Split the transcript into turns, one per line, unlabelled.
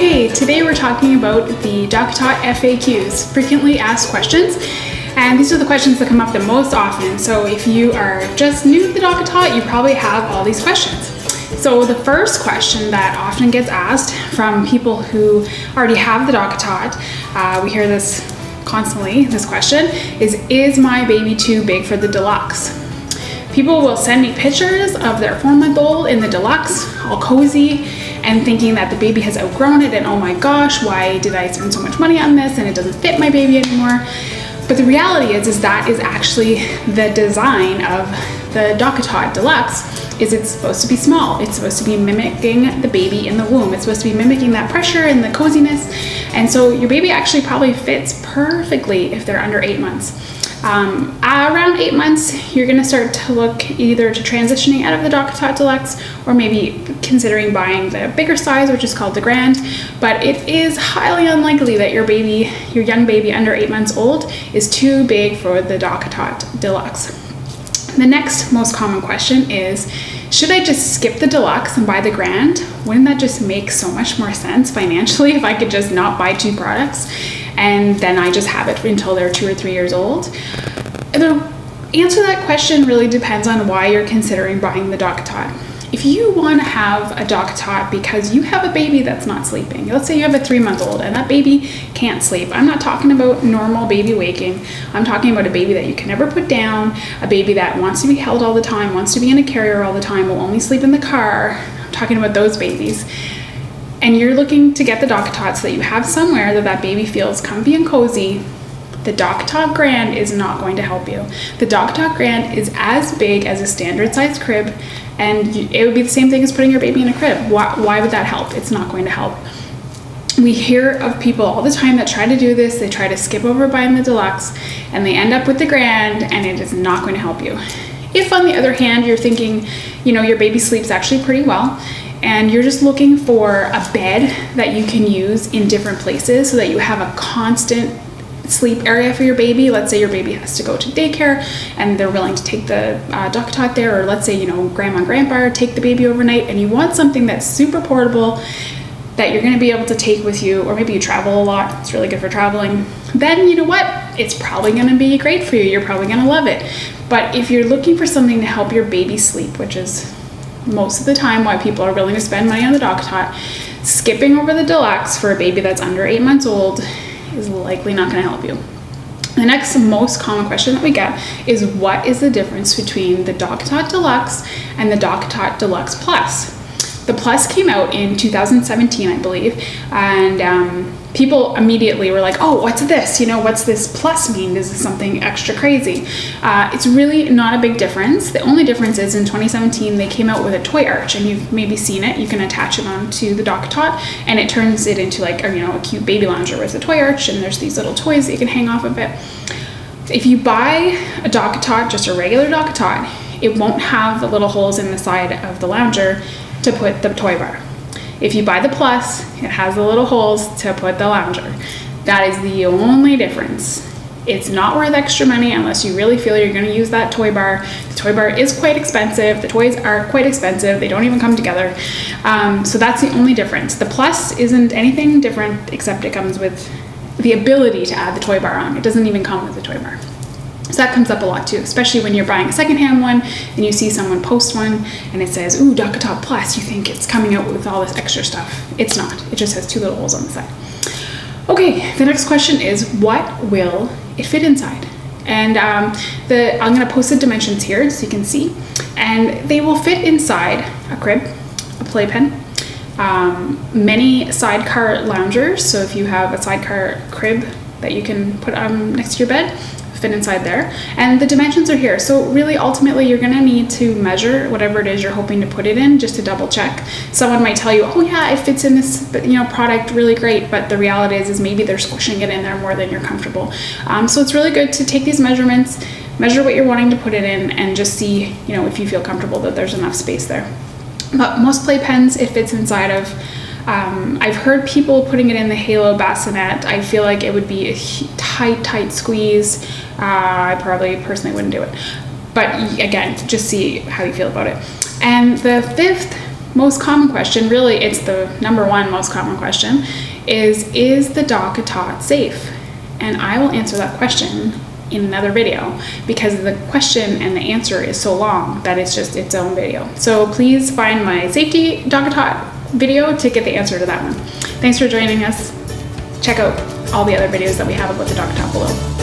Okay, today we're talking about the DockAtot FAQs, frequently asked questions, and these are the questions that come up the most often. So if you are just new to the DockAtot, you probably have all these questions. So the first question that often gets asked from people who already have the DockAtot, we hear this constantly, this question, is my baby too big for the Deluxe? People will send me pictures of their 4-month-old in the Deluxe, all cozy, and thinking that the baby has outgrown it, and oh my gosh, why did I spend so much money on this and it doesn't fit my baby anymore? But the reality is that is actually the design of the DockAtot Deluxe. It's supposed to be small. It's supposed to be mimicking the baby in the womb. It's supposed to be mimicking that pressure and the coziness. And so your baby actually probably fits perfectly if they're under 8 months. Around 8 months, you're gonna start to look either to transitioning out of the DockAtot Deluxe or maybe considering buying the bigger size, which is called the Grand. But it is highly unlikely that your young baby under 8 months old is too big for the DockAtot Deluxe. The next most common question is, should I just skip the Deluxe and buy the Grand? Wouldn't that just make so much more sense financially if I could just not buy two products and then I just have it until they're 2 or 3 years old? The answer to that question really depends on why you're considering buying the DockAtot. If you want to have a DockAtot because you have a baby that's not sleeping, let's say you have a 3-month-old and that baby can't sleep. I'm not talking about normal baby waking. I'm talking about a baby that you can never put down, a baby that wants to be held all the time, wants to be in a carrier all the time, will only sleep in the car. I'm talking about those babies. And you're looking to get the DockAtot so that you have somewhere that baby feels comfy and cozy. The DockAtot Grand is not going to help you. The DockAtot Grand is as big as a standard size crib, and it would be the same thing as putting your baby in a crib. Why would that help? It's not going to help. We hear of people all the time that try to do this. They try to skip over buying the Deluxe and they end up with the Grand, and it is not going to help you. If on the other hand, you're thinking, your baby sleeps actually pretty well, and you're just looking for a bed that you can use in different places so that you have a constant sleep area for your baby. Let's say your baby has to go to daycare and they're willing to take the DockAtot there, or let's say, grandma and grandpa take the baby overnight and you want something that's super portable that you're going to be able to take with you, or maybe you travel a lot, it's really good for traveling, then you know what? It's probably going to be great for you. You're probably going to love it. But if you're looking for something to help your baby sleep, which is most of the time why people are willing to spend money on the DockAtot, skipping over the Deluxe for a baby that's under 8 months old is likely not going to help you. The next most common question that we get is, what is the difference between the DockAtot Deluxe and the DockAtot Deluxe Plus? The Plus came out in 2017, I believe, and people immediately were like, oh, what's this? What's this Plus mean? Is this something extra crazy? It's really not a big difference. The only difference is in 2017, they came out with a toy arch, and you've maybe seen it. You can attach it onto the DockAtot, and it turns it into like a cute baby lounger with a toy arch, and there's these little toys that you can hang off of it. If you buy a DockAtot, just a regular DockAtot, it won't have the little holes in the side of the lounger to put the toy bar. If you buy the Plus, it has the little holes to put the lounger. That is the only difference. It's not worth extra money unless you really feel you're going to use that toy bar. The toy bar is quite expensive. The toys are quite expensive. They don't even come together. So that's the only difference. The Plus isn't anything different except it comes with the ability to add the toy bar on. It doesn't even come with the toy bar. So that comes up a lot too, especially when you're buying a secondhand one and you see someone post one and it says, ooh, DockAtot Plus, you think it's coming out with all this extra stuff. It's not. It just has 2 little holes on the side. Okay, the next question is, what will it fit inside? And I'm going to post the dimensions here so you can see. And they will fit inside a crib, a playpen, many sidecar loungers. So if you have a sidecar crib that you can put next to your bed, fit inside there, and the dimensions are here. So really, ultimately, you're going to need to measure whatever it is you're hoping to put it in, just to double check. Someone might tell you, oh yeah, it fits in this product really great, but the reality is maybe they're squishing it in there more than you're comfortable. So it's really good to take these measurements, measure what you're wanting to put it in, and just see if you feel comfortable that there's enough space there. But most playpens, it fits inside of. I've heard people putting it in the Halo bassinet. I feel like it would be a tight squeeze. I probably personally wouldn't do it. But again, just see how you feel about it. And the fifth most common question, really it's the number one most common question, is the DockAtot safe? And I will answer that question in another video because the question and the answer is so long that it's just its own video. So please find my safety DockAtot video to get the answer to that one. Thanks for joining us. Check out all the other videos that we have about the DockAtot below.